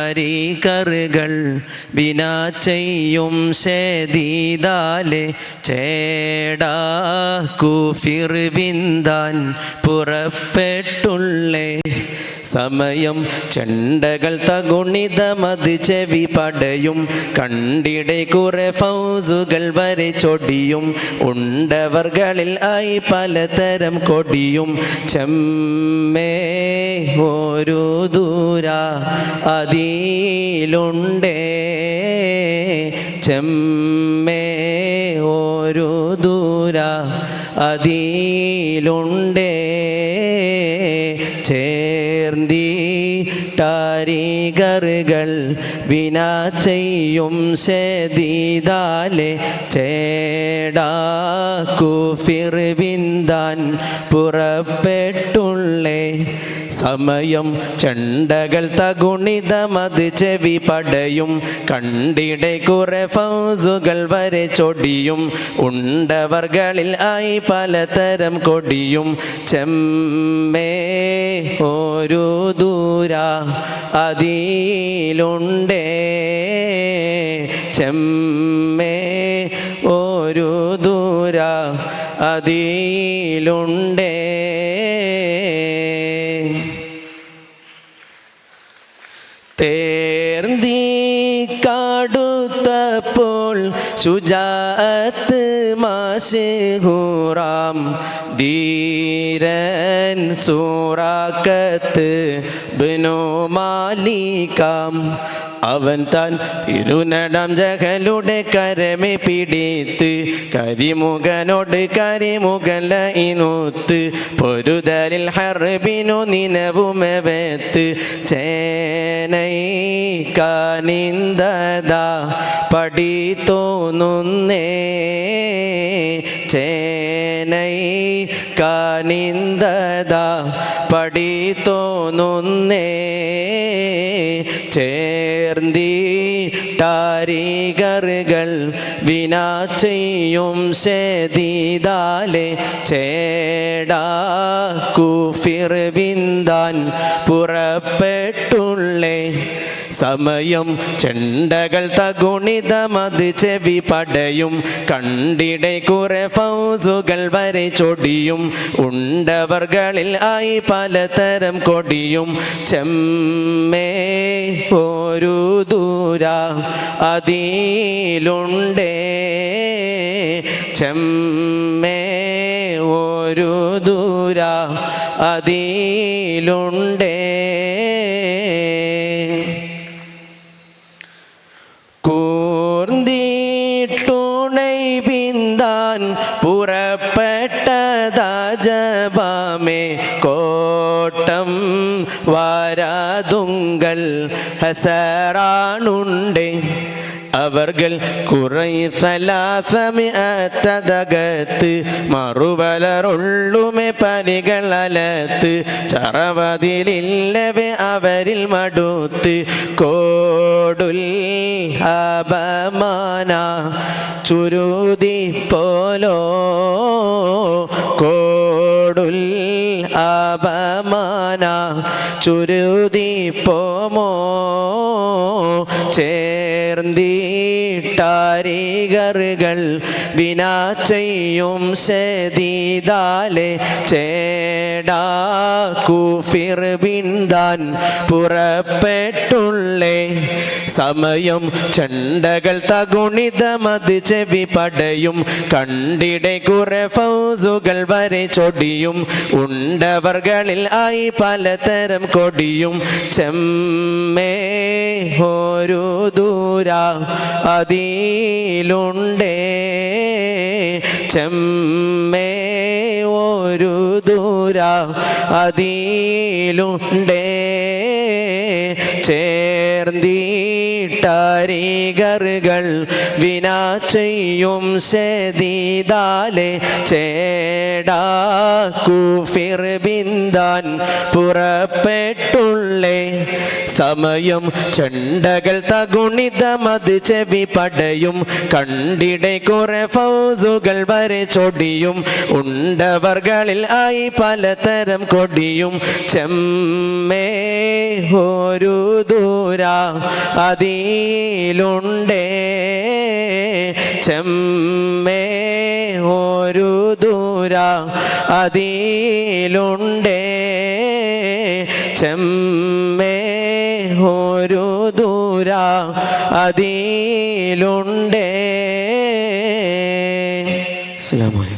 ചേർന്നീട്ടരികറുകൾ വിനാ ചെയ്യും ശേദീദാലെ ചേടാക്കുഫിർ വിന്താൻ പുറപ്പെട്ടുള്ളേ സമയം ചെണ്ടകൾ തകുണിതമത് ചെവി പടയും കണ്ടിടെ കുറെ ഫൗസുകൾ വരെ ചൊടിയും ഉണ്ടവർകളിൽ ആയി പലതരം കൊടിയും ചെമ്മേ ഒരു ദൂര അതിലുണ്ടേ ചെമ്മേ ഒരു ദൂര അതിലുണ്ടേ ചേർന്നീട്ടരികറുകൾ വിനാ ചെയ്യും ശേദീദാലെ ചേടാക്കുഫിർ വിന്താൻ പുറപ്പെട്ടുള്ളേ സമയം ചെണ്ടകൾ തകുണിതമത് ചെവി പടയും കണ്ടിടെ കുറെ ഫൗസുകൾ വരെ ചൊടിയും ഉണ്ടവർകളിൽ ആയി പലതരം കൊടിയും ചെമ്മേ ഒരു ദൂര അതിലുണ്ടേ ചെമ്മേ ഒരു ദൂര അതിലുണ്ടേ തേർന്തി കാടുത്തപ്പോൾ ശുജാഅത്ത് മാശൂറാം ധീരൻ സൂറാക്കത്ത് ബിനു മാലിക്കാം അവൻ താൻ തിരുനടം ജഹലുടെ കരമെ പിടിത്ത് കരിമുഖനോട് കരിമുഖല ഇനൂത്ത് പൊരുതലിൽ ഹർബിനു നിനവുമെവത്ത് ചേനൈ കാനിന്ദദാ പടി തോന്നുന്നേ ചേനൈ കാനിന്ദദാ പടി തോന്നുന്നേ ചേർന്നീട്ടരികറുകൾ വിനാ ചെയ്യും ശേദീദാലെ ചേടാക്കുഫിർ വിന്താൻ പുറപ്പെട്ടുള്ളേ സമയം ചെണ്ടകൾ തകുണിതമത് ചെവി പടയും കണ്ടിടെ കുറെ ഫൗസുകൾ വരെ ചൊടിയും ഉണ്ടവർകളിൽ ആയി പലതരം കൊടിയും ചെമ്മേ ഒരു ദൂര അതിലുണ്ടേ ചെമ്മേ ഒരു ദൂര അതിലുണ്ടേ കൂർന്തിട്ടുണൈ പിന്താൻ പുറപ്പെട്ടതാജബാമേ കോട്ടം വാരാതുങ്കൾ ഹസറാണുണ്ടേ അവർകൾ കുറെ സലാസമിഅത്തകത്ത് മറുവലറുള്ളുമെ പനികളലത്ത് ചറവതിലില്ലവെ അവരിൽ മടുത്ത് കോടുൽ അപമാന ചുരുതി പോലോ കോടുൽ അപമാന ചുരുതി പോമോ ചേർന്നീട്ടരികറുകൾ വിനാ ചെയ്യും ശേദീദാലെ ചേടാക്കുഫിർ വിന്താൻ പുറപ്പെട്ടുള്ളേ സമയം ചെണ്ടകൾ തകുണിതമത് ചെവി പടയും കണ്ടിടെ കുറെ ഫൗസുകൾ വരെ ചൊടിയും ഉണ്ടവർകളിൽ ആയി പലതരം കൊടിയും ചെമ്മേ ഒരു ദൂര അതിലുണ്ടേ ചെമ്മേ ഒരു ദൂര അതിലുണ്ടേ ചേർന്നീട്ടരികറുകൾ വിനാ ചെയ്യും ശേദീദാലെ ചേടാക്കുഫിർ വിന്താൻ പുറപ്പെട്ടുള്ളേ സമയം ചെണ്ടകൾ തകുണിതമത് ചെവി പടയും കണ്ടിടെ കുറെ ഫൗസുകൾ വരെ ചൊടിയും ഉണ്ടവർകളിൽ ആയി പലതരം കൊടിയും ചെമ്മേ ഒരു ദൂര അതിലുണ്ടേ ചെമ്മേ ഒരു ദൂര അതിലുണ്ടേ ചെമ്മേ ഒരു ദൂര അതിലുണ്ടേ. അസ്സലാമു അലൈക്കും.